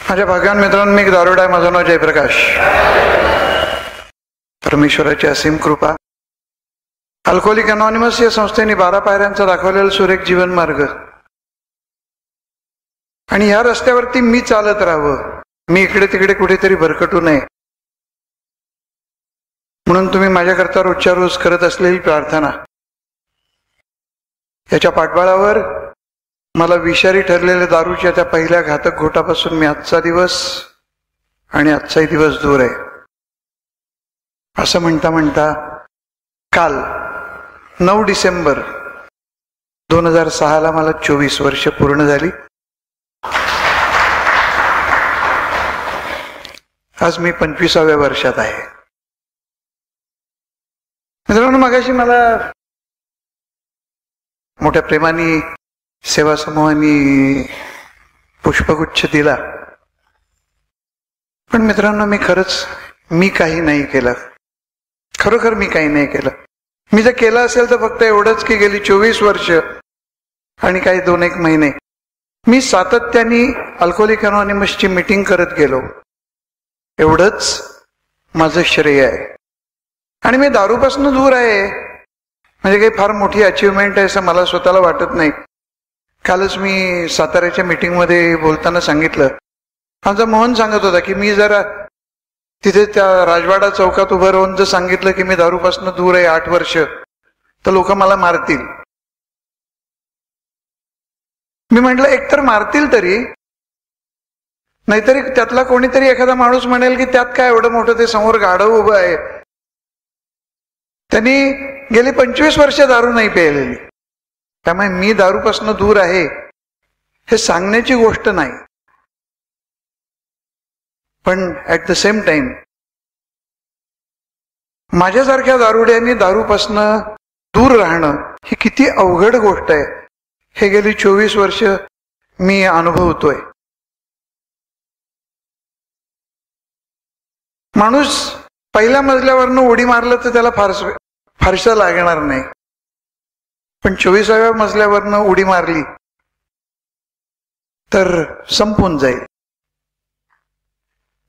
माझ्या भाग्यवान मित्रांनो, मी दारुडा आहे. माझं नाव जयप्रकाश. परमेश्वराची असीम कृपा. अल्कोहोलिक अनॉनिमस या संस्थेने 12 पायऱ्यांचा दाखवलेला सुरेख जीवन मार्ग आणि ह्या रस्त्यावरती मी चालत राहावं, मी इकडे तिकडे कुठेतरी भरकटू नये म्हणून तुम्ही माझ्याकरता रोजच्या रोज करत असलेली प्रार्थना, याच्या पाठबळावर मला विषारी ठरलेल्या दारूच्या त्या पहिल्या घातक घोटापासून मी आजचा दिवस आणि आजचाही दिवस दूर आहे. असं म्हणता म्हणता काल 9 डिसेंबर 2006 मला 24 वर्ष पूर्ण झाली. आज मी 25व्या वर्षात आहे. मित्रांनो, मगाशी मला मोठ्या प्रेमाने सेवा समूहाने पुष्पगुच्छ दिला, पण मित्रांनो मी काही नाही केलं. खरोखर मी काही नाही केलं. मी जर केलं असेल तर फक्त एवढंच की गेली 24 वर्ष आणि काही 2-1 महिने मी सातत्याने अल्कोहोलिक अनॉनिमसची मीटिंग करत गेलो. एवढंच माझं श्रेय आहे. आणि मी दारूपासून दूर आहे म्हणजे काही फार मोठी अचिव्हमेंट आहे असं मला स्वतःला वाटत नाही. कालच मी साताऱ्याच्या मीटिंगमध्ये बोलताना सांगितलं, आमचा मोहन सांगत होता की मी जरा तिथे त्या राजवाडा चौकात उभं राहून जर सांगितलं की मी दारूपासून दूर आहे 8 वर्ष, तर लोक मला मारतील. मी म्हटलं एकतर मारतील तरी, नाहीतरी त्यातला कोणीतरी एखादा माणूस म्हणेल की त्यात काय एवढं मोठं, ते समोर गाढव उभं आहे, त्यांनी गेली 25 वर्ष दारू नाही प्यायलेली. त्यामुळे मी दारूपासून दूर आहे हे सांगण्याची गोष्ट नाही. पण ऍट द सेम टाइम माझ्यासारख्या दारुड्यांनी दारूपासून दूर राहणं ही किती अवघड गोष्ट आहे हे गेली 24 वर्ष मी अनुभवतोय. माणूस पहिल्या मजल्यावरनं उडी मारलं तर त्याला फारसं लागणार नाही, पण 24व्या मजल्यावरनं उडी मारली तर संपून जाईल.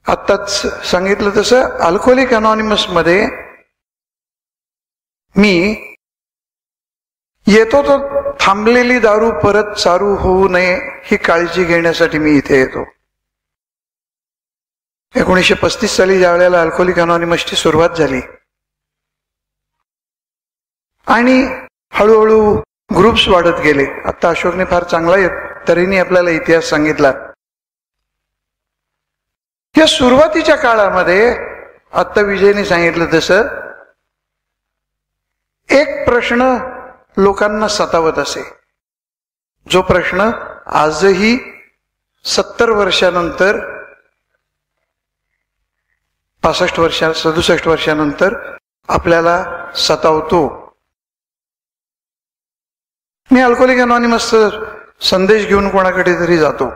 आत्ताच सांगितलं तसं अल्कोहोलिक अनॉनिमस मध्ये मी येतो तो थांबलेली दारू परत चालू होऊ नये ही काळजी घेण्यासाठी मी इथे येतो. 1935 साली ज्या वेळेला अल्कोहोलिक अनॉनिमसची सुरुवात झाली आणि हळूहळू ग्रुप्स वाढत गेले. आता अशोकने फार चांगला तऱ्हेने आपल्याला इतिहास सांगितला. या सुरुवातीच्या काळामध्ये आता विजयने सांगितलं तसं एक प्रश्न लोकांना सतावत असे, जो प्रश्न आजही 70 वर्षानंतर 67 वर्षानंतर आपल्याला सतावतो. मी अल्कोहोलिक अनॉनिमसचा संदेश घेऊन कोणाकडे तरी जातो,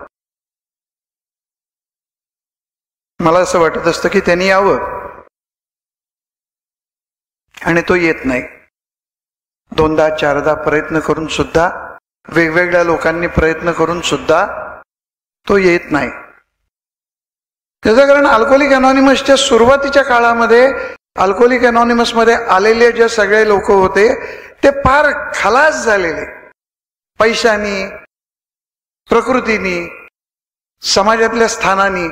मला असं वाटत असतं की त्यांनी यावं, आणि तो येत नाही. 2दा-4दा प्रयत्न करून सुद्धा, वेगवेगळ्या लोकांनी प्रयत्न करून सुद्धा तो येत नाही. त्याचं कारण अल्कोहोलिक अनॉनिमसच्या सुरुवातीच्या काळामध्ये अल्कोहोलिक अनॉनिमस मध्ये आलेले जे सगळे लोक होते ते फार खलास झालेले, पैशानी, प्रकृतीनी, समाजातल्या स्थानानी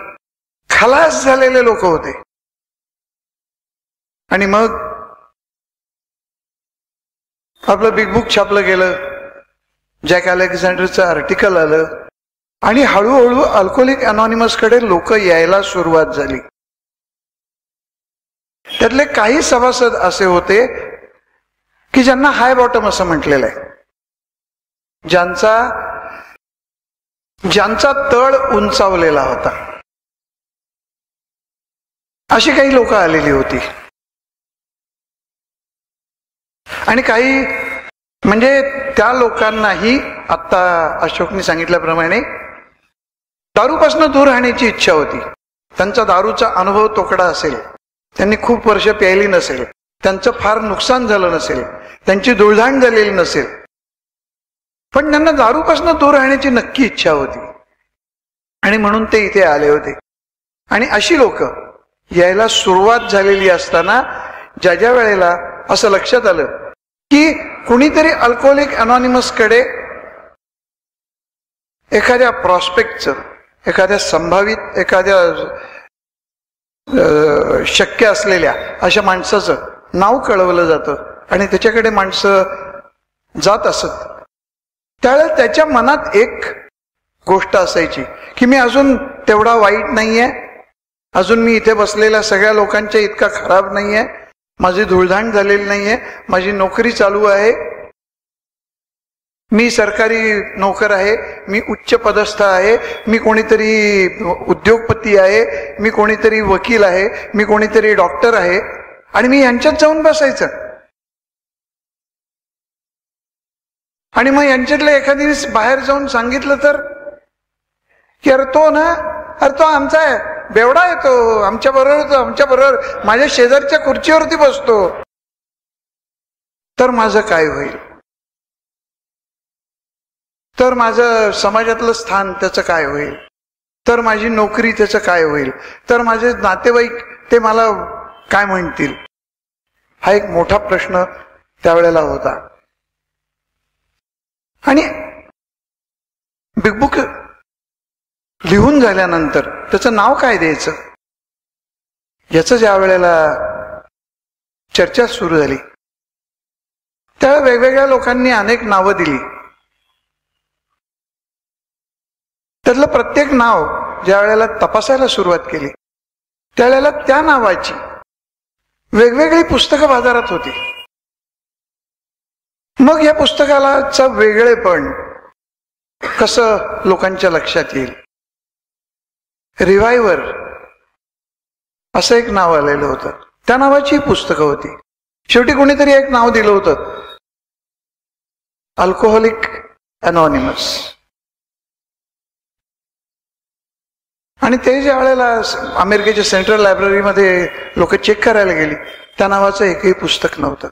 खलास झालेले लोक होते. आणि मग आपलं बिग बुक छापलं गेलं, जॅक अलेक्झांडरचं आर्टिकल आलं आणि हळूहळू अल्कोहोलिक अनॉनिमस कडे लोक यायला सुरुवात झाली. त्यातले काही सभासद असे होते की ज्यांना हाय बॉटम असं म्हटलेलं आहे, ज्यांचा तळ उंचावलेला होता. अशी काही लोक आलेली होती. आणि काही म्हणजे त्या लोकांनाही आता अशोकने सांगितल्याप्रमाणे दारूपासून दूर राहण्याची इच्छा होती. त्यांचा दारूचा अनुभव तोकडा असेल, त्यांनी खूप वर्ष प्यायली नसेल, त्यांचं फार नुकसान झालं नसेल, त्यांची धुळधाण झालेली नसेल, पण त्यांना दारूपासून दूर राहण्याची नक्की इच्छा होती. आणि म्हणून ते इथे आले होते. आणि अशी लोक यायला सुरुवात झालेली असताना ज्या ज्या वेळेला असं लक्षात आलं की कुणीतरी अल्कोहोलिक अनॉनिमस कडे एखाद्या प्रॉस्पेक्टचं, एखाद्या संभावित, एखाद्या शक्य असलेल्या अशा माणसाचं नाव कळवलं जातं आणि त्याच्याकडे माणसं जात असत, त्यावेळेला त्याच्या मनात एक गोष्ट असायची की मी अजून तेवढा वाईट नाहीये, अजून मी इथे बसलेल्या सगळ्या लोकांच्या इतका खराब नाहीये, माझी धुळधाण झालेली नाहीये, माझी नोकरी चालू आहे, मी सरकारी नोकर आहे, मी उच्च पदस्थ आहे, मी कोणीतरी उद्योगपती आहे, मी कोणीतरी वकील आहे, मी कोणीतरी डॉक्टर आहे, आणि मी यांच्यात जाऊन बसायचं. आणि मग यांच्यातल्या एखाद्याने बाहेर जाऊन सांगितलं तर की अरे तो आमचा आहे, बेवडा आहे, तो आमच्या बरोबर माझ्या शेजारच्या खुर्चीवरती बसतो, तर माझं काय होईल, तर माझं समाजातलं स्थान त्याचं काय होईल, तर माझी नोकरी त्याचं काय होईल, तर माझे नातेवाईक ते मला काय म्हणतील. हा एक मोठा प्रश्न त्यावेळेला होता. आणि बिग बुक लिहून झाल्यानंतर त्याचं नाव काय द्यायचं याचं ज्या वेळेला चर्चा सुरू झाली त्यावेळेला वेगवेगळ्या लोकांनी अनेक नावं दिली. त्यातलं प्रत्येक नाव ज्या वेळेला तपासायला सुरुवात केली त्यावेळेला त्या नावाची वेगवेगळी पुस्तकं बाजारात होती. मग या पुस्तकाला वेगळेपण कसं लोकांच्या लक्षात येईल. रिवायव्हर असं एक नाव आलेलं होतं, त्या नावाची पुस्तकं होती. शेवटी कोणीतरी एक नाव दिलं होतं, अल्कोहोलिक अनॉनिमस. आणि ते ज्या वेळेला अमेरिकेच्या सेंट्रल लायब्ररीमध्ये लोक चेक करायला गेली त्या नावाचं एकही पुस्तक नव्हतं.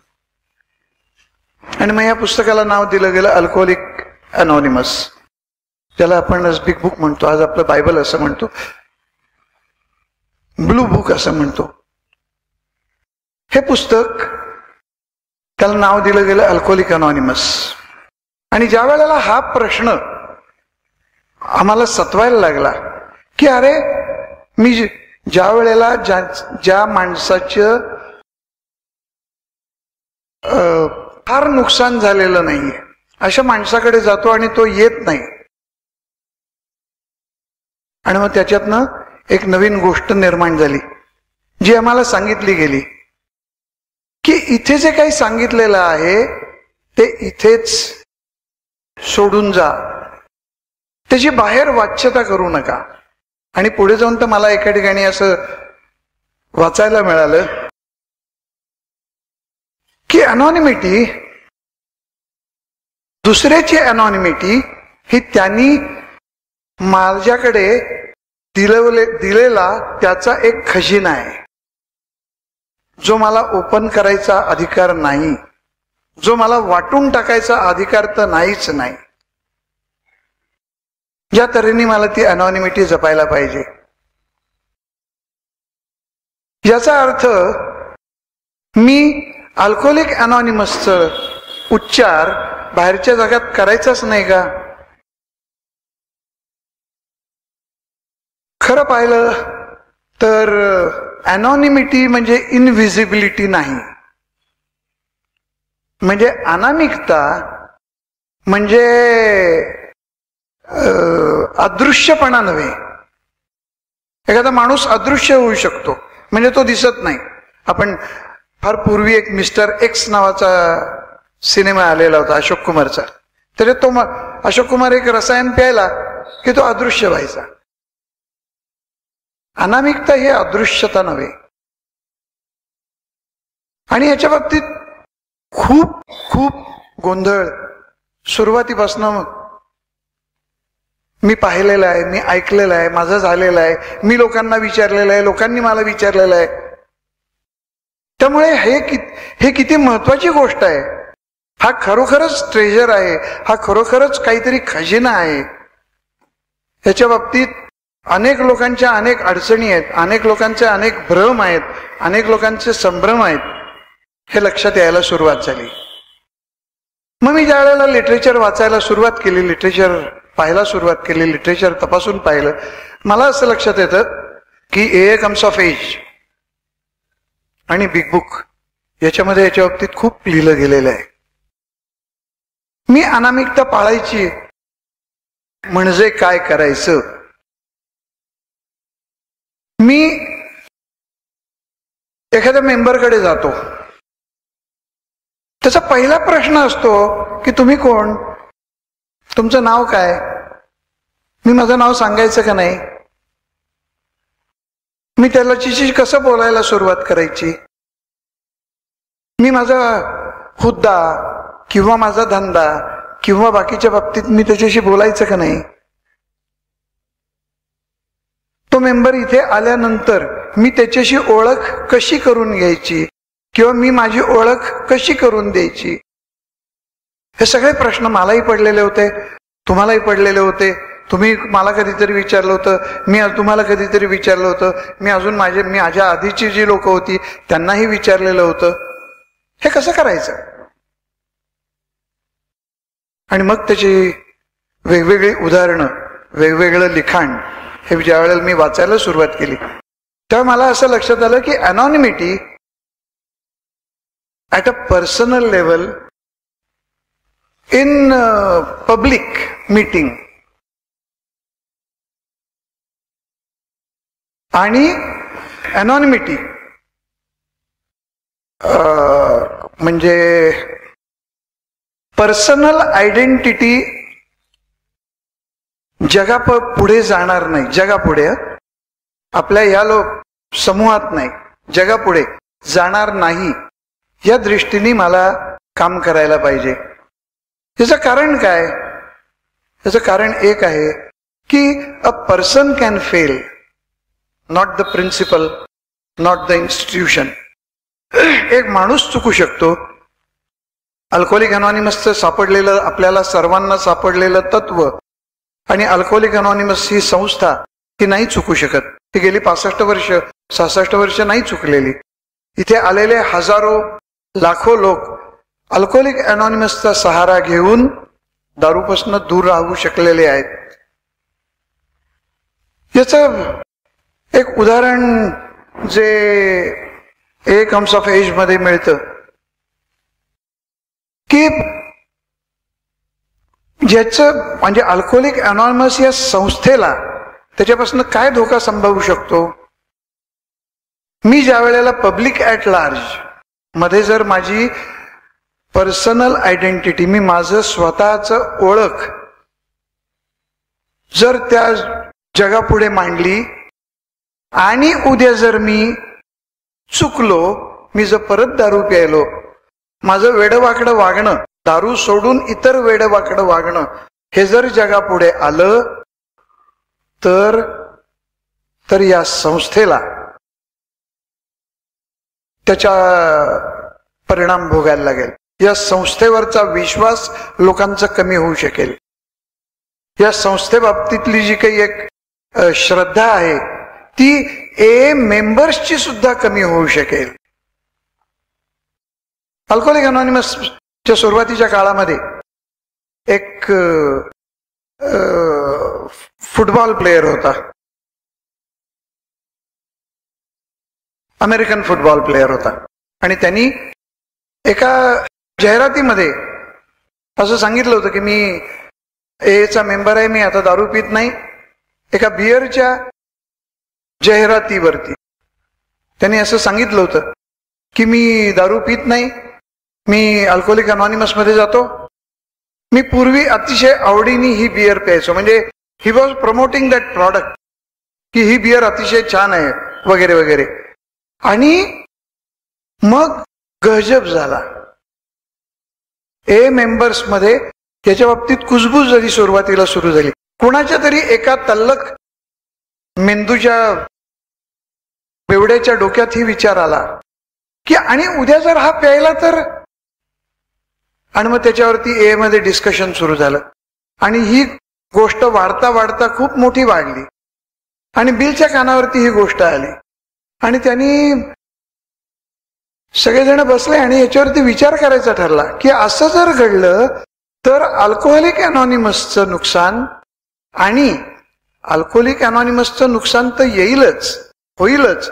आणि मग या पुस्तकाला नाव दिलं गेलं अल्कोहोलिक अनॉनिमस, ज्याला आपण बिग बुक म्हणतो, आज आपलं बायबल असं म्हणतो, ब्लू बुक असं म्हणतो. हे पुस्तक त्याला नाव दिलं गेलं अल्कोहोलिक अनॉनिमस. आणि ज्या वेळेला हा प्रश्न आम्हाला सतवायला लागला की अरे मी ज्या वेळेला ज्या माणसाचं फार नुकसान झालेलं नाहीये अशा माणसाकडे जातो आणि तो येत नाही, आणि मग त्याच्यातनं एक नवीन गोष्ट निर्माण झाली जी आम्हाला सांगितली गेली की इथे जे काही सांगितलेलं आहे ते इथेच सोडून जा, त्याची बाहेर वाच्यता करू नका. आणि पुढे जाऊन तर मला एका ठिकाणी असं वाचायला मिळालं की अनॉनिमिटी, दुसऱ्याची अनॉनिमिटी ही त्यांनी माझ्याकडे दिलेला त्याचा एक खजिना आहे जो मला ओपन करायचा अधिकार नाही, जो मला वाटून टाकायचा अधिकार तर नाहीच नाही. या तऱ्हेने मला ती अनॉनिमिटी जपायला पाहिजे. याचा अर्थ मी अल्कोहोलिक अनॉनिमसचं उच्चार बाहेरच्या जगात करायचाच नाही का? खरं पाहिलं तर अनॉनिमिटी म्हणजे इनव्हिजिबिलिटी नाही, म्हणजे अनामिकता म्हणजे अदृश्यपणा नव्हे. एखादा माणूस अदृश्य होऊ शकतो म्हणजे तो दिसत नाही. आपण फार पूर्वी एक मिस्टर एक्स नावाचा सिनेमा आलेला होता अशोक कुमारचा, तर तो अशोक कुमार एक रसायन प्यायला की तो अदृश्य व्हायचा. अनामिकता ही अदृश्यता नव्हे. आणि याच्या बाबतीत खूप खूप गोंधळ सुरुवातीपासून मी पाहिलेला आहे, मी ऐकलेलं आहे, माझं झालेलं आहे, मी लोकांना विचारलेलं आहे, लोकांनी मला विचारलेलं आहे. त्यामुळे हे किती महत्वाची गोष्ट आहे. हा खरोखरच ट्रेजर आहे, हा खरोखरच काहीतरी खजिना आहे. याच्या बाबतीत अनेक लोकांच्या अनेक अडचणी आहेत, अनेक लोकांचे अनेक भ्रम आहेत, अनेक लोकांचे संभ्रम आहेत, हे लक्षात यायला सुरुवात झाली. मग मी ज्या वेळेला लिटरेचर वाचायला सुरुवात केली, लिटरेचर पाहायला सुरुवात केली, लिटरेचर तपासून पाहिलं, मला असं लक्षात येतं की ए कम्स ऑफ एज आणि बिग बुक याच्यामध्ये याच्या बाबतीत खूप लिहिलं गेलेलं आहे. मी अनामिकता पाळायची म्हणजे काय करायचं. मी एखाद्या मेंबरकडे जातो, त्याचा पहिला प्रश्न असतो की तुम्ही कोण, तुमचं नाव काय. मी माझं नाव सांगायचं का नाही, मी त्याला कसं बोलायला सुरुवात करायची, मी माझा हुद्दा किंवा माझा धंदा किंवा बाकीच्या बाबतीत मी त्याच्याशी बोलायचं का नाही. तो मेंबर इथे आल्यानंतर मी त्याच्याशी ओळख कशी करून घ्यायची किंवा मी माझी ओळख कशी करून द्यायची, हे सगळे प्रश्न मलाही पडलेले होते, तुम्हालाही पडलेले होते. तुम्ही मला कधीतरी विचारलं होतं, मी तुम्हाला कधीतरी विचारलं होतं, मी माझ्या आधीची जी लोक होती त्यांनाही विचारलेलं होतं, हे कसं करायचं. आणि मग त्याची वेगवेगळी उदाहरणं, वेगवेगळं लिखाण हे ज्या वेळेला मी वाचायला सुरुवात केली तेव्हा मला असं लक्षात आलं की anonymity at a personal level in public meeting आणि अनॉनिमिटी म्हणजे पर्सनल आयडेंटिटी पुढे जाणार नाही, जगापुढे, आपल्या या समूहात नाही, जगापुढे जाणार नाही, या दृष्टीने मला काम करायला पाहिजे. याचं कारण काय. याचं कारण एक आहे की a person can fail, not the principal, not the institution. एक माणूस चुकू शकतो. अल्कोहोलिक अनॉनिमसचं सापडलेलं, आपल्याला सर्वांना सापडलेलं तत्व आणि अल्कोहोलिक अनॉनिमस ही संस्था ती नाही चुकू शकत. ती गेली 65 वर्ष 66 वर्ष नाही चुकलेली. इथे आलेले हजारो लाखो लोक अल्कोहोलिक अनॉनिमसचा सहारा घेऊन दारूपासून दूर राहू शकलेले आहेत. याचं एक उदाहरण जे ए कम्स ऑफ एज मध्ये मिळतं की ज्याचं म्हणजे अल्कोहोलिक अनॉनिमस या संस्थेला त्याच्यापासून काय धोका संभवू शकतो. मी ज्या वेळेला पब्लिक ॲट लार्ज मध्ये जर माझी पर्सनल आयडेंटिटी, मी माझं स्वतःचं ओळख जर त्या जगापुढे मांडली आणि उद्या जर मी चुकलो, मी जर परत दारू प्यायलो, माझं वेडवाकडं वागणं, दारू सोडून इतर वेडवाकडं वागणं हे जर जगापुढे आलं तर या संस्थेला त्याचा परिणाम भोगायला लागेल. या संस्थेवरचा विश्वास लोकांचा कमी होऊ शकेल. या संस्थेबाबतीतली जी काही एक श्रद्धा आहे ती ए मेंबर्सची सुद्धा कमी होऊ शकेल. अल्कोहोलिक अनॉनिमसच्या सुरुवातीच्या काळामध्ये एक फुटबॉल प्लेयर होता, अमेरिकन फुटबॉल प्लेयर होता, आणि त्यांनी एका जाहिरातीमध्ये असं सांगितलं होतं की मी एचा मेंबर आहे, मी आता दारू पित नाही. एका बिअरच्या जाहिरातीवरती त्यांनी असं सांगितलं होतं की मी दारू पित नाही, मी अल्कोहोलिक अनॉनिमस मध्ये जातो, मी पूर्वी अतिशय आवडीने ही बिअर प्यायचो. म्हणजे he was promoting that product की ही बिअर अतिशय छान आहे वगैरे वगैरे. आणि मग गजब झाला. ए मेंबर्स मध्ये त्याच्या बाबतीत कुजबूज जरी सुरुवातीला सुरू झाली. कुणाच्या तरी एका तल्लक मेंदूच्या बेवड्याच्या डोक्यात ही विचार आला की आणि उद्या जर हा प्यायला तर, आणि मग त्याच्यावरती ए मध्ये डिस्कशन सुरू झालं आणि ही गोष्ट वाढता वाढता खूप मोठी वाढली. आणि बिलच्या कानावरती ही गोष्ट आली आणि त्यांनी सगळेजण बसले आणि याच्यावरती विचार करायचा ठरला की असं जर घडलं तर अल्कोहोलिक अनॉनिमसचं नुकसान, आणि अल्कोहोलिक अनॉनिमसचं नुकसान तर येईलच, होईलच,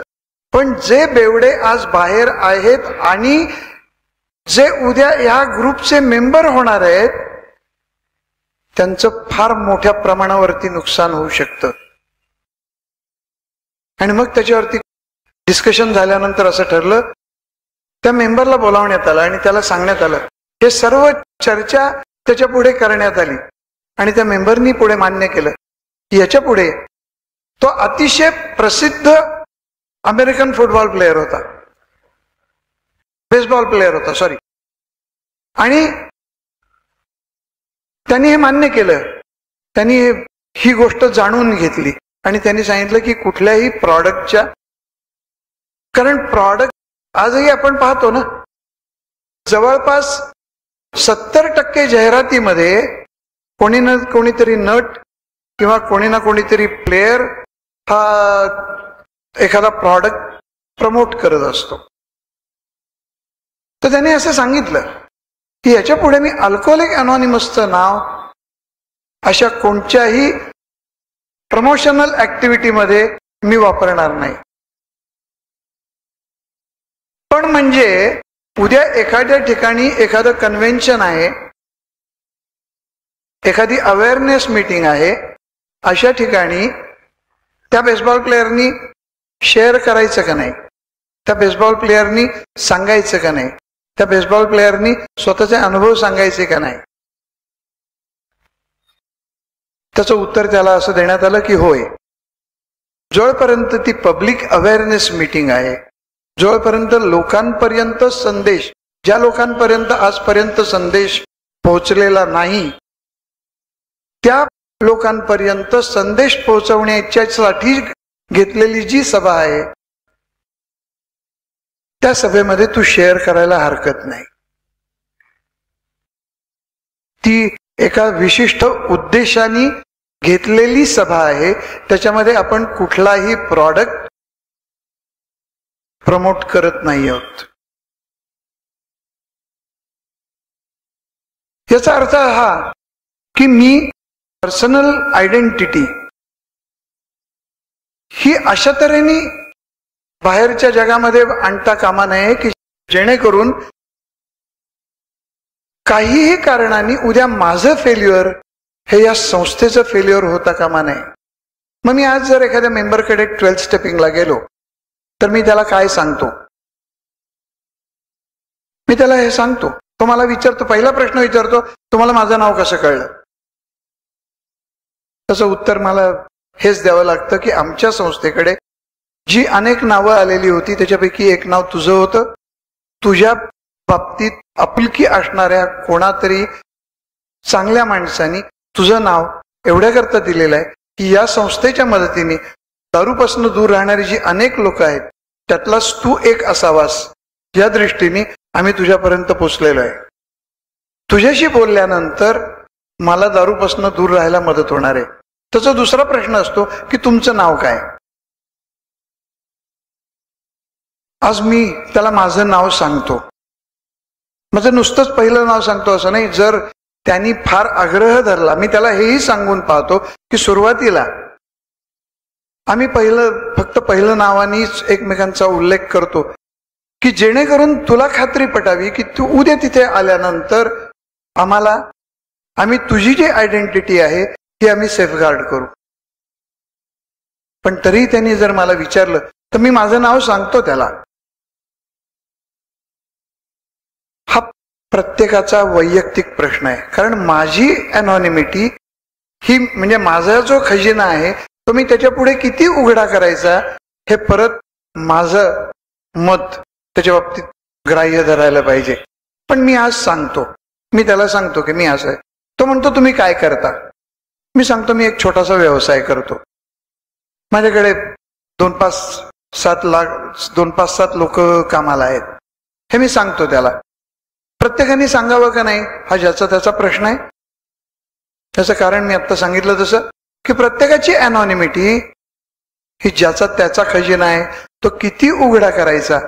पण जे बेवडे आज बाहेर आहेत आणि जे उद्या या ग्रुपचे मेंबर होणार आहेत त्यांचं फार मोठ्या प्रमाणावरती नुकसान होऊ शकतं. आणि मग त्याच्यावरती डिस्कशन झाल्यानंतर असं ठरलं, त्या मेंबरला बोलावण्यात आलं आणि त्याला सांगण्यात आलं, हे सर्व चर्चा त्याच्या पुढे करण्यात आली आणि त्या मेंबरनी पुढे मान्य केलं की याच्या पुढे तो अतिशय प्रसिद्ध अमेरिकन फुटबॉल प्लेयर होता, बेसबॉल प्लेयर होता, सॉरी, आणि त्यांनी हे मान्य केलं, त्यांनी ही गोष्ट जाणून घेतली आणि त्यांनी सांगितलं की कुठल्याही प्रॉडक्टच्या, कारण प्रॉडक्ट आजही आपण पाहतो ना, जवळपास 70% जाहिरातीमध्ये कोणी ना कोणीतरी नट किंवा कोणी ना कोणीतरी प्लेयर हा एखादा प्रॉडक्ट प्रमोट करत असतो. तर त्याने असं सांगितलं की याच्या पुढे मी अल्कोहोलिक अनॉनिमसचं नाव अशा कोणत्याही प्रमोशनल ऍक्टिव्हिटीमध्ये मी वापरणार नाही. पण म्हणजे उद्या एखाद्या ठिकाणी एखादं कन्व्हेन्शन आहे, एखादी अवेअरनेस मीटिंग आहे, अशा ठिकाणी त्या बेसबॉल प्लेयरनी शेअर करायचं का नाही, त्या बेसबॉल प्लेयरनी सांगायचं का नाही, त्या बेसबॉल प्लेयरनी स्वतःचे अनुभव सांगायचे का नाही. त्याचं उत्तर त्याला असं देण्यात आलं की होय, जोपर्यंत ती पब्लिक अवेअरनेस मीटिंग आहे, जोपर्यंत लोकांपर्यंत संदेश, ज्या लोकांपर्यंत आजपर्यंत संदेश पोहोचलेला नाही त्या लोकांपर्यंत संदेश पोहोचवण्यासाठी घेतलेली जी सभा आहे त्या सभेमध्ये तू शेअर करायला हरकत नाही. ती एका विशिष्ट उद्देशाने घेतलेली सभा आहे, त्याच्यामध्ये आपण कुठलाही प्रॉडक्ट प्रमोट करत नाही आहोत. याचा अर्थ हा की मी पर्सनल आयडेंटिटी ही अशा तऱ्हेने बाहेरच्या जगामध्ये आणता कामा नये की जेणेकरून काहीही कारणाने उद्या माझं फेल्युअर हे या संस्थेचं फेल्युअर होता कामा नये. मग मी आज जर एखाद्या मेंबरकडे 12 स्टेपिंगला गेलो तर मी त्याला काय सांगतो, मी त्याला हे सांगतो, तो मला विचारतो, पहिला प्रश्न विचारतो, तुम्हाला माझं नाव कसं कळलं? त्याचं उत्तर मला हेच द्यावं लागतं की आमच्या संस्थेकडे जी अनेक नावं आलेली होती त्याच्यापैकी एक नाव तुझं होतं. तुझ्या बाबतीत आपुलकी असणाऱ्या कोणातरी चांगल्या माणसानी तुझं नाव एवढ्याकरता दिलेलं आहे की या संस्थेच्या मदतीने दारूपासून दूर राहणारी जी अनेक लोक आहेत त्यातलाच तू एक असावास या दृष्टीने आम्ही तुझ्यापर्यंत पोचलेलो आहे. तुझ्याशी बोलल्यानंतर मला दारूपासून दूर राहायला मदत होणार आहे. त्याचा दुसरा प्रश्न असतो की तुमचं नाव काय? आज मी त्याला माझं नाव सांगतो, माझं नुसतंच पहिलं नाव सांगतो असं नाही. जर त्यांनी फार आग्रह धरला, मी त्याला हेही सांगून पाहतो की सुरुवातीला आम्ही फक्त पहिलं नावानीच एकमेकांचा उल्लेख करतो की जेणेकरून तुला खात्री पटावी की तू उद्या तिथे आल्यानंतर आम्ही तुझी जी आयडेंटिटी आहे ती आम्ही सेफगार्ड करू. पण तरी त्यांनी जर मला विचारलं तर मी माझं नाव सांगतो त्याला. हा प्रत्येकाचा वैयक्तिक प्रश्न आहे, कारण माझी अनॉनिमिटी ही म्हणजे माझा जो खजिना आहे तो मी त्याच्या पुढे किती उघडा करायचा हे परत माझं मत त्याच्या बाबतीत ग्राह्य धरायला पाहिजे. पण मी आज सांगतो, मी त्याला सांगतो की मी असं आहे. तो म्हणतो तुम्ही काय करता? मी सांगतो मी एक छोटासा व्यवसाय करतो. माझ्याकडे 2-5-7 लोक कामाला आहेत. हे मी सांगतो त्याला. प्रत्येकाने सांगावं का नाही हा ज्याचा त्याचा प्रश्न आहे. त्याचं कारण मी आता सांगितलं तसं की प्रत्येकाची अनॉनिमिटी ही ज्याचा त्याचा खजिना आहे तो किती उघडा करायचा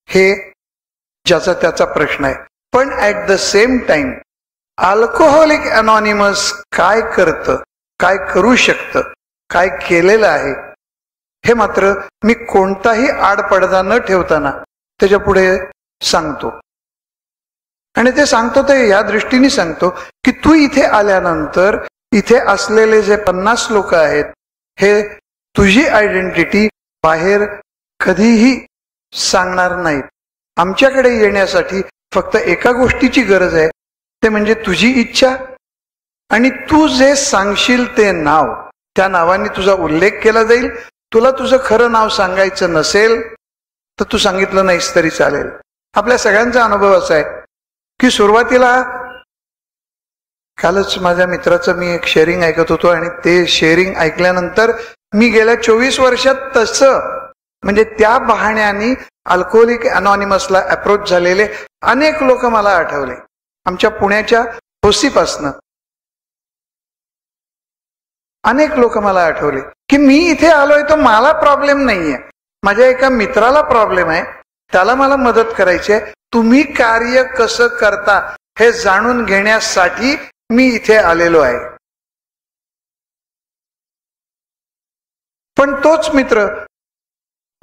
हे ज्याचा त्याचा प्रश्न आहे. पण at the same time alcoholic anonymous काय करतं, काय करू शकतं, काय केलेलं आहे हे मात्र मी कोणताही आडपडदा न ठेवताना त्याच्या पुढे सांगतो. आणि ते सांगतो ते या दृष्टीने सांगतो की तू इथे आल्यानंतर इथे असलेले जे 50 लोक आहेत हे तुझी आयडेंटिटी बाहेर कधीही सांगणार नाहीत. आमच्याकडे येण्यासाठी फक्त एका गोष्टीची गरज आहे, ते म्हणजे तुझी इच्छा आणि तू जे सांगशील ते नाव, त्या नावाने तुझा उल्लेख केला जाईल. तुला तुझं खरं नाव सांगायचं नसेल तर तू सांगितलं नाहीस तरी चालेल. आपल्या सगळ्यांचा अनुभव असा आहे की सुरुवातीला, कालच माझ्या मित्राचं मी एक शेअरिंग ऐकत होतो आणि ते शेअरिंग ऐकल्यानंतर मी गेल्या 24 वर्षात तसं म्हणजे त्या बहाण्याने अल्कोहोलिक अनॉनिमसला अप्रोच झालेले अनेक लोक मला आठवले. आमच्या पुण्याच्या होसीपासनं अनेक लोक मला आठवले की मी इथे आलोय तर मला प्रॉब्लेम नाहीये, माझ्या एका मित्राला प्रॉब्लेम आहे, त्याला मला मदत करायची आहे. तुम्ही कार्य कसं करता हे जाणून घेण्यासाठी मी इथे आलेलो आहे. पण तोच मित्र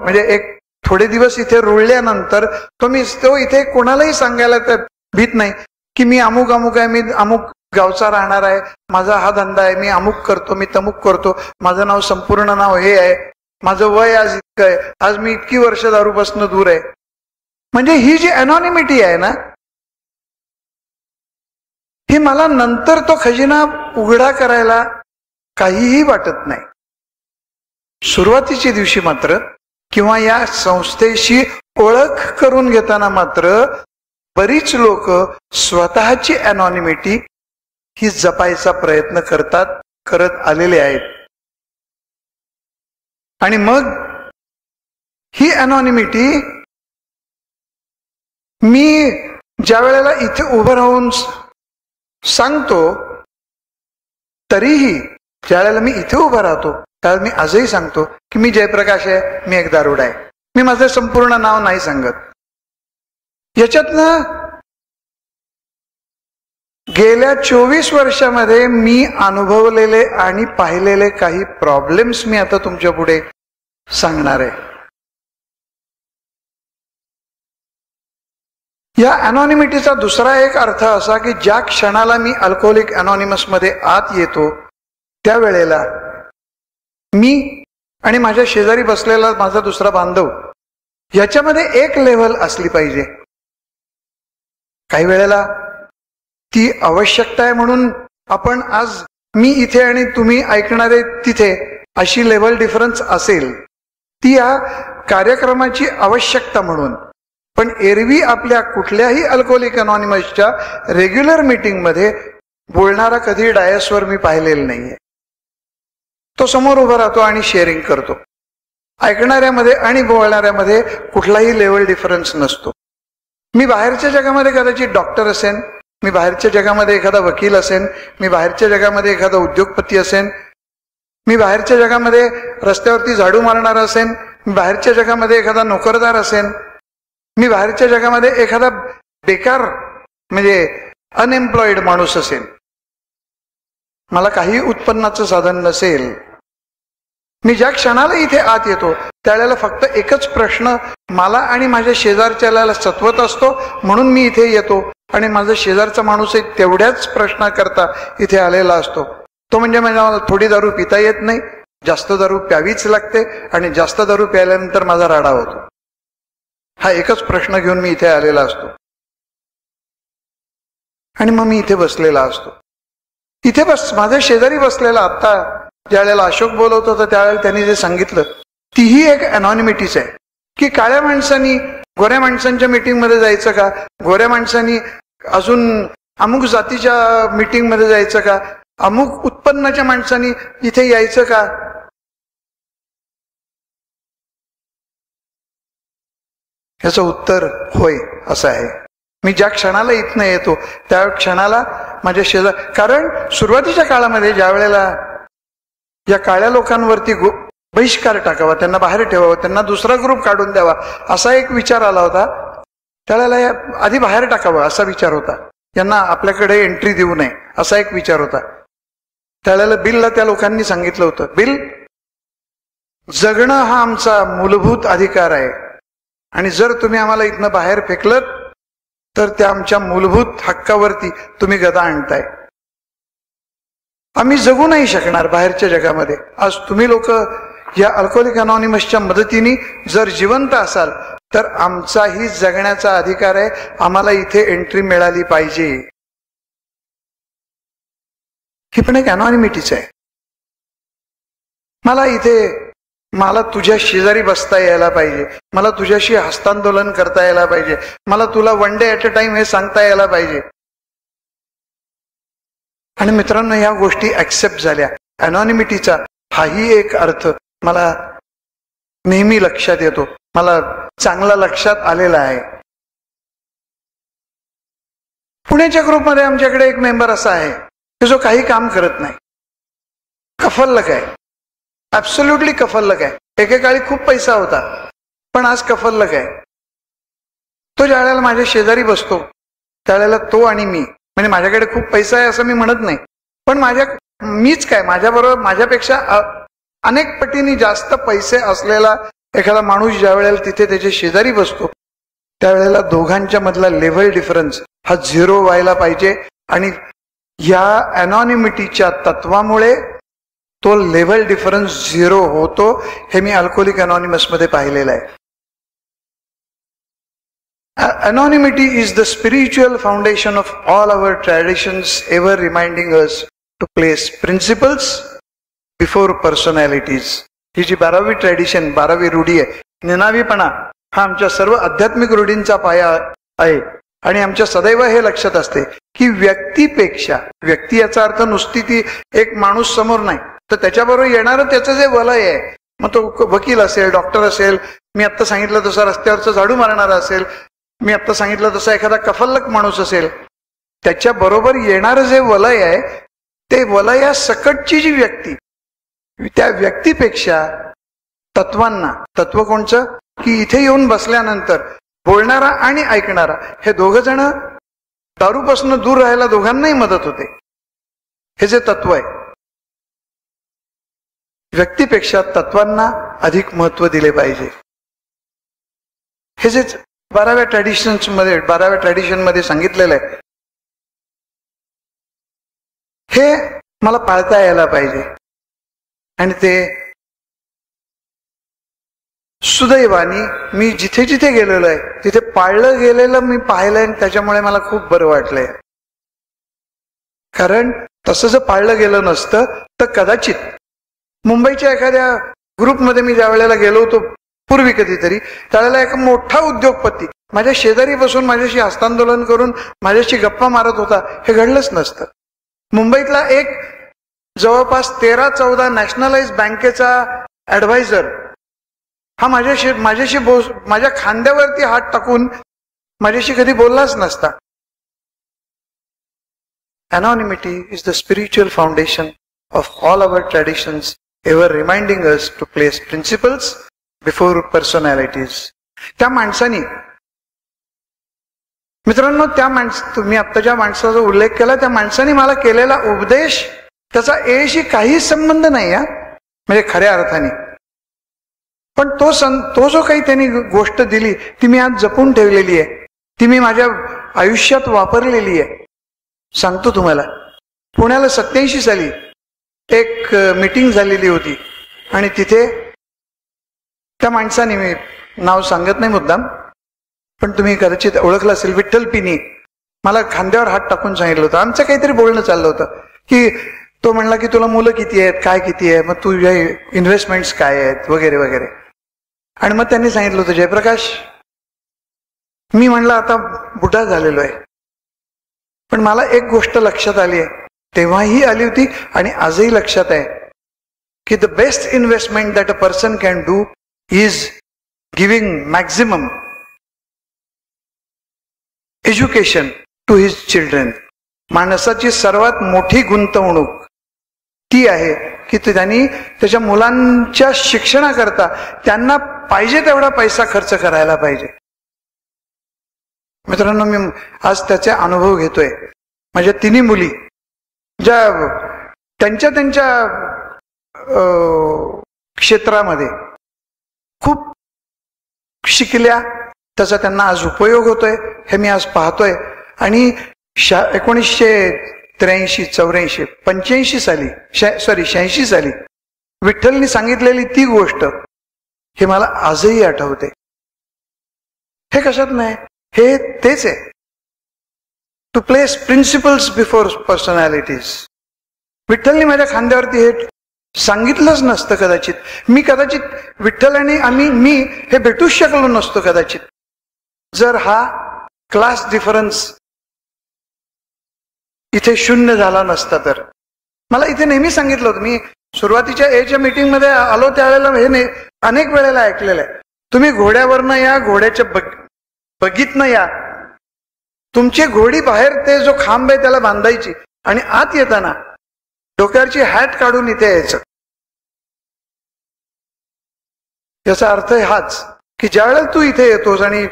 म्हणजे एक थोडे दिवस इथे रुळल्यानंतर तो इथे कोणालाही सांगायला भीत नाही की मी अमुक अमुक आहे, मी अमुक गावचा राहणार आहे, माझा हा धंदा आहे, मी अमुक करतो, मी तमुक करतो, माझं नाव संपूर्ण नाव हे आहे, माझं वय आज इतकं आहे, आज मी इतकी वर्ष दारूपासून दूर आहे. म्हणजे ही जी अनॉनिमिटी आहे ना, ही मला नंतर तो खजिना उघडा करायला काहीही वाटत नाही. सुरुवातीच्या दिवशी मात्र किंवा या संस्थेशी ओळख करून घेताना मात्र बरीच लोक स्वतःची अनॉनिमिटी ही जपायचा प्रयत्न करत आलेले आहेत. आणि मग ही अनॉनिमिटी मी ज्या वेळेला इथे उभं राहून सांगतो, तरीही ज्या वेळेला मी इथे उभं राहतो त्यावेळेला मी आजही सांगतो की मी जयप्रकाश आहे, मी एक दारुडा आहे. मी माझं संपूर्ण नाव नाही सांगत. याच्यातनं गेल्या 24 वर्षामध्ये मी अनुभवलेले आणि पाहिलेले काही प्रॉब्लेम्स मी आता तुमच्या पुढे सांगणार आहे. या अनॉनिमिटीचा दुसरा एक अर्थ असा की ज्या क्षणाला मी अल्कोहोलिक अनॉनिमस मध्ये आत येतो त्यावेळेला मी आणि माझ्या शेजारी बसलेला माझा दुसरा बांधव याच्यामध्ये एक लेव्हल असली पाहिजे. काही वेळेला ती आवश्यकता आहे म्हणून आपण आज मी इथे आणि तुम्ही ऐकणारे तिथे अशी लेव्हल डिफरन्स असेल, ती या कार्यक्रमाची आवश्यकता म्हणून. पण एरवी आपल्या कुठल्याही अल्कोहोलिक अनॉनिमसच्या रेग्युलर मीटिंगमध्ये बोलणारा कधी डायसवर मी पाहिलेला नाहीये. तो समोर उभा राहतो आणि शेअरिंग करतो. ऐकणाऱ्यामध्ये आणि बोलणाऱ्यामध्ये कुठलाही लेव्हल डिफरन्स नसतो. मी बाहेरच्या जगामध्ये कदाचित डॉक्टर असेन, मी बाहेरच्या जगामध्ये एखादा वकील असेन, मी बाहेरच्या जगामध्ये एखादा उद्योगपती असेन, मी बाहेरच्या जगामध्ये रस्त्यावरती झाडू मारणार असेन, मी बाहेरच्या जगामध्ये एखादा नोकरदार असेन, मी बाहेरच्या जगामध्ये एखादा बेकार म्हणजे अनएम्प्लॉईड माणूस असेल, मला काही उत्पन्नाचं साधन नसेल. मी ज्या क्षणाला इथे आत येतो त्यावेळेला फक्त एकच प्रश्न मला आणि माझ्या शेजारच्याला सत्वत असतो, म्हणून मी इथे येतो आणि माझा शेजारचा माणूस तेवढ्याच प्रश्नाकरता इथे आलेला असतो. तो म्हणजे मला थोडी दारू पिता येत नाही, जास्त दारू प्यावीच लागते आणि जास्त दारू प्यायल्यानंतर माझा राडा होतो. हा एकच प्रश्न घेऊन मी इथे आलेला असतो आणि मग मी इथे बसलेला असतो. इथे माझ्या शेजारी बसलेला आत्ता ज्या वेळेला अशोक बोलवत होता त्यावेळेला त्यांनी जे सांगितलं तीही एक अनॉनिमिटीच आहे की काळ्या माणसांनी गोऱ्या माणसांच्या मीटिंगमध्ये जायचं का, गोऱ्या माणसांनी अजून अमुक जातीच्या मीटिंगमध्ये जायचं का, अमुक उत्पन्नाच्या माणसांनी इथे यायचं का. याचं उत्तर होय असं आहे. मी ज्या क्षणाला इथनं येतो त्या क्षणाला माझ्या शेजार, कारण सुरुवातीच्या काळामध्ये ज्या वेळेला या काळ्या लोकांवरती बहिष्कार टाकावा, त्यांना बाहेर ठेवावं, त्यांना दुसरा ग्रुप काढून द्यावा, असा एक विचार आला होता. त्यावेळेला आधी बाहेर टाकावं असा विचार होता. यांना आपल्याकडे एंट्री देऊ नये असा एक विचार होता. त्यावेळेला बिलला त्या लोकांनी सांगितलं होतं, बिल, जगणं हा आमचा मूलभूत अधिकार आहे आणि जर तुम्ही आम्हाला इथनं बाहेर फेकलत तर त्या आमच्या मूलभूत हक्कावरती तुम्ही गदा आणताय. आम्ही जगू नाही शकणार बाहेरच्या जगामध्ये. आज तुम्ही लोक या अल्कोहोलिक अनॉनिमसच्या मदतीने जर जिवंत असाल तर आमचाही जगण्याचा अधिकार आहे, आम्हाला इथे एंट्री मिळाली पाहिजे. ही पण एक अनॉनिमिटीच आहे. मला तुझ्या शेजारी बसता यायला पाहिजे, मला तुझ्याशी हस्तांदोलन करता यायला पाहिजे, मला तुला one day at a time हे सांगता यायला पाहिजे. आणि मित्रांनो, ह्या गोष्टी ऍक्सेप्ट झाल्या. अनॉनिमिटीचा हाही एक अर्थ मला नेहमी लक्षात येतो, मला चांगला लक्षात आलेला आहे. पुण्याच्या ग्रुपमध्ये आमच्याकडे एक मेंबर असा आहे की जो काही काम करत नाही, कफल्लक आहे, ऍब्सोल्युटली कफल्लक आहे. एकेकाळी खूप पैसा होता पण आज कफल्लक आहे. तो ज्या वेळेला माझ्या शेजारी बसतो त्यावेळेला तो आणि मी, म्हणजे माझ्याकडे खूप पैसा आहे असं मी म्हणत नाही, पण मीच काय, माझ्याबरोबर माझ्यापेक्षा अनेक पटीने जास्त पैसे असलेला एखादा माणूस ज्या वेळेला तिथे त्याच्या शेजारी बसतो त्यावेळेला दोघांच्या मधला लेव्हल डिफरन्स हा 0 व्हायला पाहिजे. आणि या अनॉनिमिटीच्या तत्वामुळे तो लेव्हल डिफरन्स 0 होतो. हे मी अल्कोहोलिक अनॉनिमस मध्ये पाहिलेलं आहे. Anonymity is the spiritual foundation of all our traditions, ever reminding us to place principles before personalities. ही जी 12वी ट्रेडिशन, 12वी रूढी आहे, निनावीपणा हा आमच्या सर्व आध्यात्मिक रूढींचा पाया आहे. आणि आमच्या सदैव हे लक्षात असते की व्यक्तीपेक्षा, व्यक्ती याचा अर्थ नुसती ती एक माणूस समोर नाही, तर त्याच्याबरोबर येणारं त्याचं जे वलय आहे, मग तो वकील असेल, डॉक्टर असेल, मी आत्ता सांगितलं तसा रस्त्यावरचा झाडू मारणारा असेल, मी आत्ता सांगितलं तसा एखादा कफल्लक माणूस असेल, त्याच्या बरोबर येणारं जे वलय आहे ते वलया सकटची जी व्यक्ती, त्या व्यक्तीपेक्षा तत्वांना, तत्व कोणचं की इथे येऊन बसल्यानंतर बोलणारा आणि ऐकणारा हे दोघ जण दारूपासून दूर राहायला दोघांनाही मदत होते. हे जे तत्व आहे, व्यक्तीपेक्षा तत्वांना अधिक महत्व दिले पाहिजे. हे जे 12व्या ट्रेडिशन मध्ये सांगितलेलं आहे हे मला पाळता यायला पाहिजे. आणि ते सुदैवानी मी जिथे जिथे गेलेलो आहे तिथे पाळलं गेलेलं मी पाहिलंय, आणि त्याच्यामुळे मला खूप बरं वाटलंय. कारण तसं जर पाळलं गेलं नसतं तर कदाचित मुंबईच्या एखाद्या ग्रुपमध्ये मी ज्या वेळेला गेलो होतो पूर्वी कधीतरी, त्यावेळेला एक मोठा उद्योगपती माझ्या शेजारी बसून माझ्याशी हस्तांदोलन करून माझ्याशी गप्पा मारत होता, हे घडलंच नसतं. मुंबईतला एक जवळपास 13-14 नॅशनलाइज बँकेचा ऍडवायझर हा माझ्या खांद्यावरती हात टाकून माझ्याशी कधी बोललाच नसता. Anonymity is the spiritual foundation of all our traditions, ever reminding us to place principles before personalities. त्या माणसानी, मित्रांनो, तुम्ही आता ज्या माणसाचा उल्लेख केला त्या माणसाने मला केलेला उपदेश त्याचा एशी काही संबंध नाही, म्हणजे खऱ्या अर्थाने. पण तो जो काही त्यांनी गोष्ट दिली ती मी आज जपून ठेवलेली आहे, ती मी माझ्या आयुष्यात वापरलेली आहे. सांगतो तुम्हाला, पुण्याला 87 साली एक मीटिंग झालेली होती आणि तिथे त्या माणसाने, मी नाव सांगत नाही मुद्दाम, पण तुम्ही कदाचित ओळखलं असेल, विठ्ठल पिनी, मला खांद्यावर हात टाकून सांगितलं होतं. आमचं काहीतरी बोलणं चाललं होतं की तो म्हणला की तुला मुलं किती आहेत, काय किती आहे, मग तुझ्या इन्व्हेस्टमेंट्स काय आहेत वगैरे वगैरे. आणि मग त्यांनी सांगितलं होतं, जयप्रकाश, मी म्हणलं आता बुढा झालेलो आहे, पण मला एक गोष्ट लक्षात आली आहे, तेव्हाही आली होती आणि आजही लक्षात आहे की the best investment that a person can do is giving maximum education to his children. माणसाची सर्वात मोठी गुंतवणूक ती आहे की त्यांनी त्याच्या मुलांच्या शिक्षणाकरता त्यांना पाहिजे तेवढा पैसा खर्च करायला पाहिजे. मित्रांनो, मी आज त्याचे अनुभव घेतोय. माझ्या तिन्ही मुली ज्या त्यांच्या क्षेत्रामध्ये खूप शिकल्या, त्याचा त्यांना आज उपयोग होतोय हे मी आज पाहतोय. आणि 1983, 84, 85 साली 86 साली विठ्ठलनी सांगितलेली ती गोष्ट हे मला आजही आठवते. हे कशात नाही, हे तेच आहे, to place principles before personalities. विठ्ठलनी माझ्या खांद्यावरती हे सांगितलंच नसतं कदाचित, मी कदाचित विठ्ठल आणि मी हे भेटूच शकलो नसतो कदाचित, जर हा क्लास डिफरन्स इथे शून्य झाला नसता. तर मला इथे नेहमी सांगितलं होतं, मी सुरुवातीच्या एच्या मीटिंग मध्ये आलो त्यावेळेला हे अनेक वेळेला ऐकलेलं आहे, तुम्ही घोड्यावरनं या, घोड्याच्या बगीतनं या, तुमची घोडी बाहेर ते जो खांब आहे त्याला बांधायची आणि आत येताना डोक्यावरची हॅट काढून इथे यायचं. याचा अर्थ हाच की ज्यावेळेला तू इथे येतोस आणि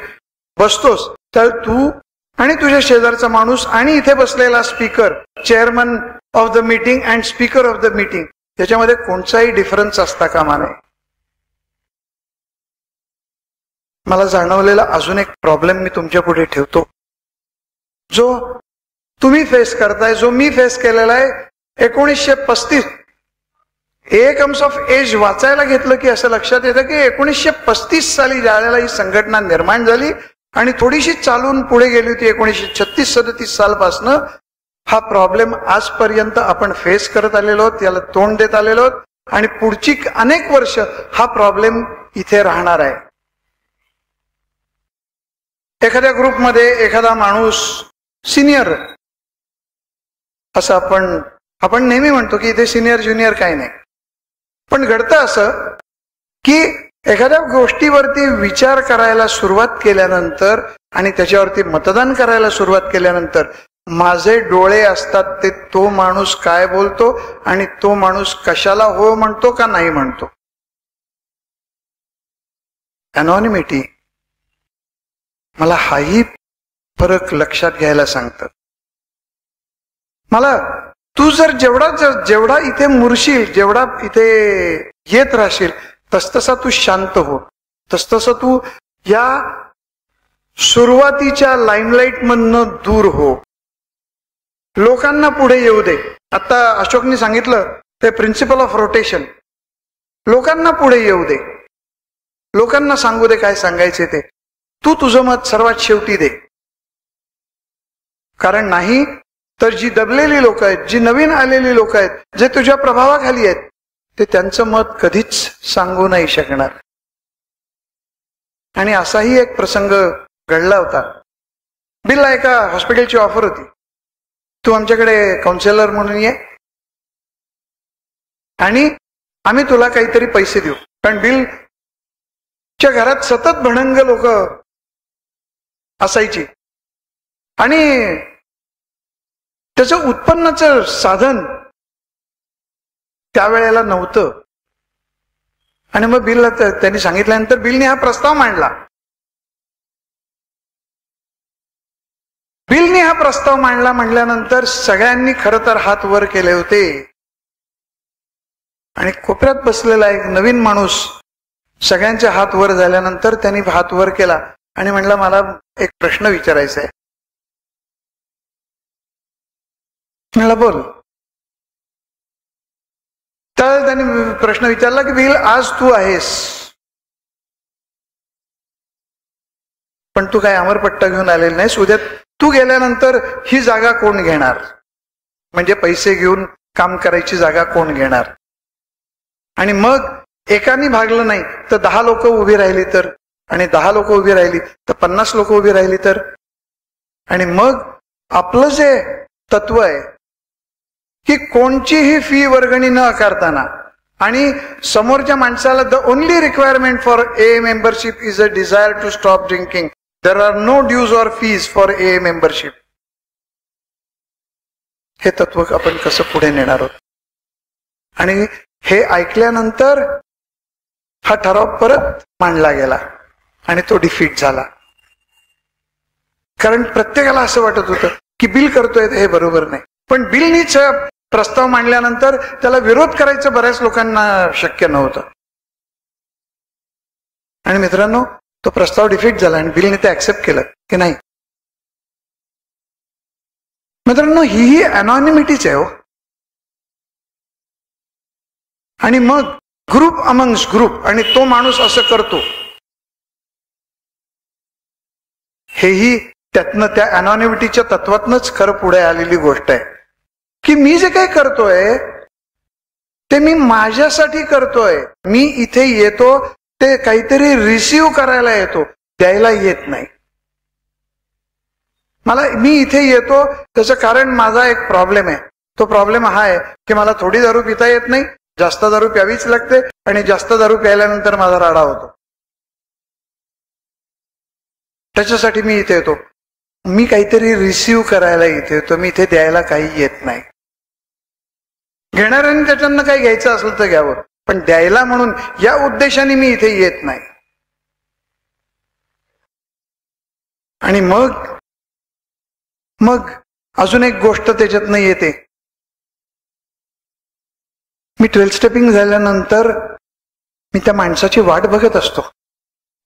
बसतोस त्यावेळेला तू आणि तुझ्या शेजारचा माणूस आणि इथे बसलेला speaker, chairman of the meeting and speaker of the meeting, त्याच्यामध्ये कोणताही डिफरन्स असता कामा नये. मला जाणवलेला अजून एक प्रॉब्लेम मी तुमच्या पुढे ठेवतो, जो तुम्ही फेस करताय, जो मी फेस केलेला आहे. 1935 एकम्स ऑफ एज वाचायला घेतलं की असं लक्षात येतं की 1935 साली ज्यावेळेला ही संघटना निर्माण झाली आणि थोडीशी चालून पुढे गेली होती 1936-37 सालपासनं हा प्रॉब्लेम आजपर्यंत आपण फेस करत आलेलो आहोत, याला तोंड देत आलेलो आहोत आणि पुढची अनेक वर्ष हा प्रॉब्लेम इथे राहणार आहे. एखाद्या ग्रुपमध्ये एखादा माणूस सिनियर, असं आपण नेहमी म्हणतो की इथे सिनियर ज्युनियर काही नाही, पण घडतं असं की एखाद्या गोष्टीवरती विचार करायला सुरुवात केल्यानंतर आणि त्याच्यावरती मतदान करायला सुरुवात केल्यानंतर माझे डोळे असतात ते तो माणूस काय बोलतो आणि तो माणूस कशाला हो म्हणतो का नाही म्हणतो. अनॉनिमिटी मला हाही फरक लक्षात घ्यायला सांगतात. मला तू जर जेवढा इथे मुरशील, जेवढा इथे येत राहशील, तसतसा तू शांत हो, तसतसं तू या सुरुवातीच्या लाईमलाईट मधनं दूर हो, लोकांना पुढे येऊ दे. आता अशोकनी सांगितलं ते प्रिन्सिपल ऑफ रोटेशन, लोकांना पुढे येऊ दे, लोकांना सांगू दे काय सांगायचे ते, तू तुझं मत सर्वात शेवटी दे. कारण नाही तर जी दबलेली लोक आहेत, जी नवीन आलेली लोक आहेत, जे तुझ्या प्रभावाखाली आहेत, ते त्यांचं मत कधीच सांगू नाही शकणार. आणि असाही एक प्रसंग घडला होता. बिलला एका हॉस्पिटलची ऑफर होती, तू आमच्याकडे काउन्सिलर म्हणून ये आणि आम्ही तुला काहीतरी पैसे देऊ. कारण बिलच्या घरात सतत भणंग लोक असायची आणि त्याचं उत्पन्नाचं साधन त्यावेळेला नव्हतं. आणि मग बिलला त्यांनी सांगितल्यानंतर बिलने हा प्रस्ताव मांडला. बिलने हा प्रस्ताव मांडला म्हटल्यानंतर सगळ्यांनी खरं तर हात वर केले होते आणि कोपऱ्यात बसलेला एक नवीन माणूस सगळ्यांचे हात वर झाल्यानंतर त्यांनी हात वर केला आणि म्हणला मला एक प्रश्न विचारायचा आहे. म्हणला बोल. तर त्यांनी प्रश्न विचारला की बिल आज तू आहेस पण तू काय अमरपट्टा घेऊन आलेला नाहीस, उद्या तू गेल्यानंतर ही जागा कोण घेणार, म्हणजे पैसे घेऊन काम करायची जागा कोण घेणार. आणि मग एकाने भागलं नाही तर 10 लोक उभी राहिली तर, आणि 10 लोक उभी राहिली तर 50 लोक उभी राहिली तर, आणि मग आपलं जे तत्व आहे की कोणचीही फी वर्गणी न आकारताना आणि समोरच्या माणसाला the only requirement for a membership is a desire to stop drinking, there are no dues or fees for a membership. हे तत्व आपण कसं पुढे नेणार आहोत. आणि हे ऐकल्यानंतर हा ठराव परत मांडला गेला आणि तो डिफीट झाला. कारण प्रत्येकाला असं वाटत होतं की बिल करतोय हे बरोबर नाही. पण बिलनीच प्रस्ताव मांडल्यानंतर त्याला विरोध करायचं बऱ्याच लोकांना शक्य नव्हतं. आणि मित्रांनो, तो प्रस्ताव डिफीट झाला आणि बिलने ते ऍक्सेप्ट केलं की नाही. मित्रांनो, ही अनॉनिमिटीच आहे हो. आणि मग ग्रुप अमंग्स ग्रुप, आणि तो माणूस असं करतो, हेही त्यातनं, त्या अनॉनिमिटीच्या तत्वातनच खरं पुढे आलेली गोष्ट आहे की मी जे काही करतोय ते मी माझ्यासाठी करतोय. मी इथे येतो ते काहीतरी रिसीव्ह करायला येतो, द्यायला येत नाही. मी इथे येतो त्याचं कारण माझा एक प्रॉब्लेम आहे. तो प्रॉब्लेम हा आहे की मला थोडी दारू पिता येत नाही, जास्त दारू प्यावीच लागते, आणि जास्त दारू प्यायल्यानंतर माझा राडा होतो. त्याच्यासाठी मी इथे येतो. मी काहीतरी रिसीव्ह करायला इथे येतो, मी इथे द्यायला काही येत नाही. घेणाऱ्याने त्याच्यानं काही घ्यायचं असेल तर घ्यावं, पण द्यायला म्हणून या उद्देशाने मी इथे येत नाही. आणि मग अजून एक गोष्ट त्याच्यातनं येते. मी 12 स्टेपिंग झाल्यानंतर मी त्या माणसाची वाट बघत असतो.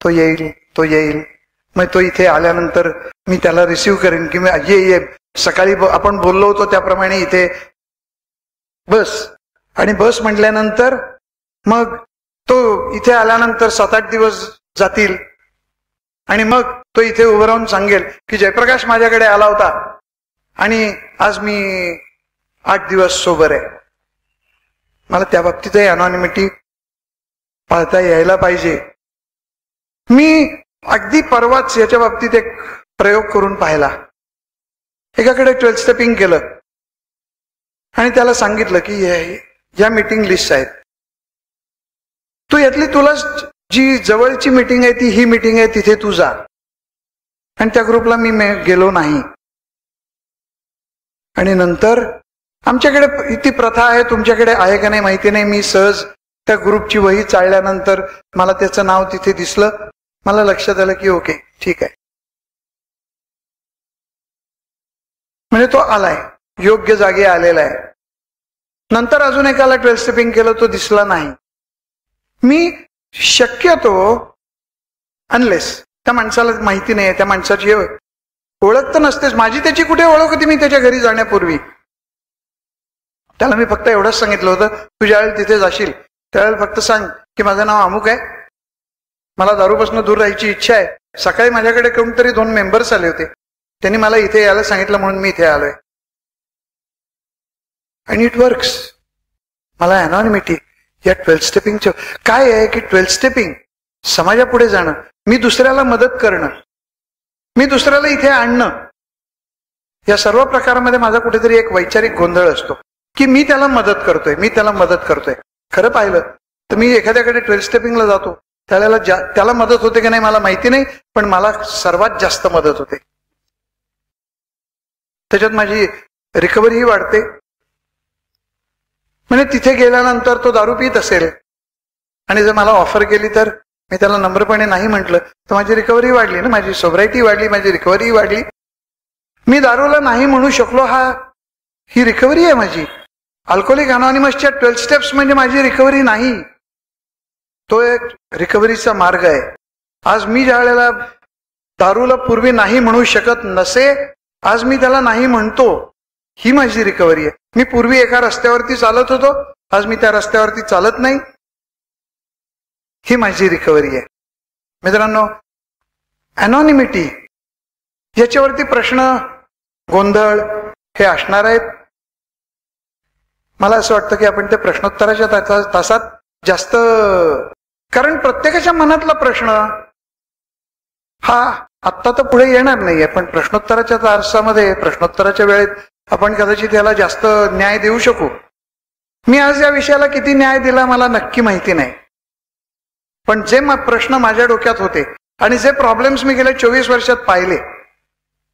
तो येईल, तो येईल. मग तो इथे आल्यानंतर मी त्याला रिसीव्ह करेन की ये सकाळी आपण बोललो होतो त्याप्रमाणे इथे बस. आणि बस म्हटल्यानंतर मग तो इथे आल्यानंतर 7-8 दिवस जातील आणि मग तो इथे उभं राहून सांगेल की जयप्रकाश माझ्याकडे आला होता आणि आज मी 8 दिवस सोबर आहे. मला त्या बाबतीत अनॉनिमिटी पाळता यायला पाहिजे. मी अगदी परवाच याच्या बाबतीत एक प्रयोग करून पाहिला. एकाकडे 12 स्टेपिंग केलं आणि त्याला सांगितलं की या मीटिंग लिस्ट आहेत, तू यातली तुला जी जवळची मीटिंग आहे ही मीटिंग आहे, तिथे तू जा. आणि त्या ग्रुपला मी गेलो नाही. आणि नंतर आमच्याकडे ती प्रथा आहे, तुमच्याकडे आहे का नाही माहिती नाही, मी सहज त्या ग्रुपची वही चाळल्यानंतर मला त्याचं नाव तिथे दिसलं. मला लक्षात आलं की ओके, ठीक आहे. म्हणजे तो आलाय, योग्य जागी आलेला आहे. नंतर अजून एकाला 12 स्टेपिंग केलं, तो दिसला नाही. मी शक्यतो अनलेस त्या माणसाला माहिती नाही, त्या माणसाची ओळख तर नसतेच, माझी त्याची कुठे ओळख होती मी त्याच्या घरी जाण्यापूर्वी. त्याला मी फक्त एवढंच सांगितलं होतं, तू ज्यावेळेला तिथे जाशील त्यावेळेला फक्त सांग की माझं नाव अमुक आहे, मला दारूपासून दूर राहायची इच्छा आहे. सकाळी माझ्याकडे कोणतरी 2 मेंबर्स आले होते, त्यांनी मला इथे यायला सांगितलं म्हणून मी इथे आलोय. आणि इट वर्क्स. मला अनॉनिमिटी या 12 स्टेपिंगचं काय आहे की 12 स्टेपिंग समाजापुढे जाणं, मी दुसऱ्याला मदत करणं, मी दुसऱ्याला इथे आणणं, या सर्व प्रकारामध्ये माझा कुठेतरी एक वैचारिक गोंधळ असतो की मी त्याला मदत करतोय, मी त्याला मदत करतोय. खरं पाहिलं तर मी एखाद्याकडे 12 स्टेपिंगला जातो त्याला त्याला मदत होते की नाही मला माहिती नाही, पण मला सर्वात जास्त मदत होते. त्याच्यात माझी रिकव्हरीही वाढते. म्हणजे तिथे गेल्यानंतर तो दारू पित असेल आणि जर मला ऑफर केली तर मी त्याला नम्रपणे नाही म्हटलं तर माझी रिकव्हरी वाढली ना, माझी सोब्रायटी वाढली, माझी रिकव्हरी वाढली. मी दारूला नाही म्हणू शकलो, ही रिकव्हरी आहे माझी. अल्कोहोलिक अनॉनिमसच्या 12 स्टेप्स म्हणजे माझी रिकव्हरी नाही, तो एक रिकव्हरीचा मार्ग आहे. आज मी ज्या वेळेला दारूला पूर्वी नाही म्हणू शकत नसे, आज मी त्याला नाही म्हणतो, ही माझी रिकव्हरी आहे. मी पूर्वी एका रस्त्यावरती चालत होतो, आज मी त्या रस्त्यावरती चालत नाही, ही माझी रिकव्हरी आहे. मित्रांनो, अनॉनिमिटी याच्यावरती प्रश्न, गोंधळ हे असणार आहेत. मला असं वाटतं की आपण ते प्रश्नोत्तराच्या तासात जास्त, कारण प्रत्येकाच्या मनातला प्रश्न हा आत्ता तर पुढे येणार नाहीये, पण प्रश्नोत्तराच्या तासामध्ये, प्रश्नोत्तराच्या वेळेत आपण कदाचित याला जास्त न्याय देऊ शकू. मी आज या विषयाला किती न्याय दिला मला नक्की माहिती नाही, पण जे प्रश्न माझ्या डोक्यात होते आणि जे प्रॉब्लेम्स मी गेल्या 24 वर्षात पाहिले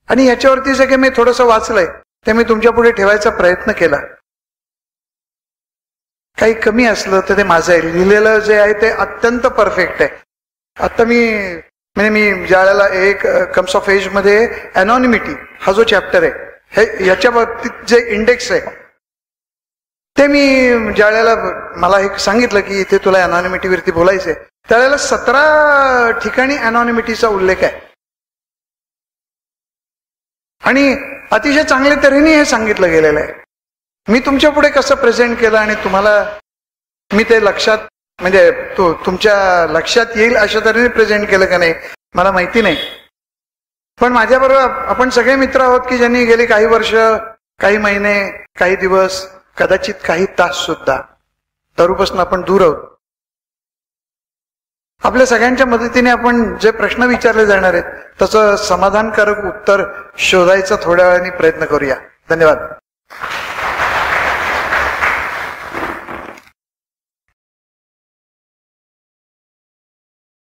आणि याच्यावरती जे काही मी थोडंसं वाचलंय ते मी तुमच्या पुढे ठेवायचा प्रयत्न केला. काही कमी असलं तर ते माझं आहे. लिहिलेलं जे आहे ते अत्यंत परफेक्ट आहे. आता मी ज्या वेळेला एक कम्स ऑफ एज मध्ये अनॉनिमिटी हा जो चॅप्टर आहे, हे याच्या बाबतीत जे इंडेक्स आहे ते मी ज्या वेळेला मला हे सांगितलं की इथे तुला अनॉनिमिटीवरती बोलायचंय, त्यावेळेला 17 ठिकाणी अनॉनिमिटीचा उल्लेख आहे. आणि अतिशय चांगल्या तऱ्हेने हे सांगितलं गेलेलं आहे. मी तुमच्या पुढे कसं प्रेझेंट केलं आणि तुम्हाला मी ते लक्षात म्हणजे तुमच्या लक्षात येईल अशा तऱ्हेने प्रेझेंट केलं का नाही मला माहिती नाही. पण माझ्याबरोबर आपण सगळे मित्र आहोत की ज्यांनी गेली काही वर्ष, काही महिने, काही दिवस, कदाचित काही तास सुद्धा दारूपासून आपण दूर आहोत. आपल्या सगळ्यांच्या मदतीने आपण जे प्रश्न विचारले जाणार आहेत त्याचं समाधानकारक उत्तर शोधायचा थोड्या वेळाने प्रयत्न करूया. धन्यवाद.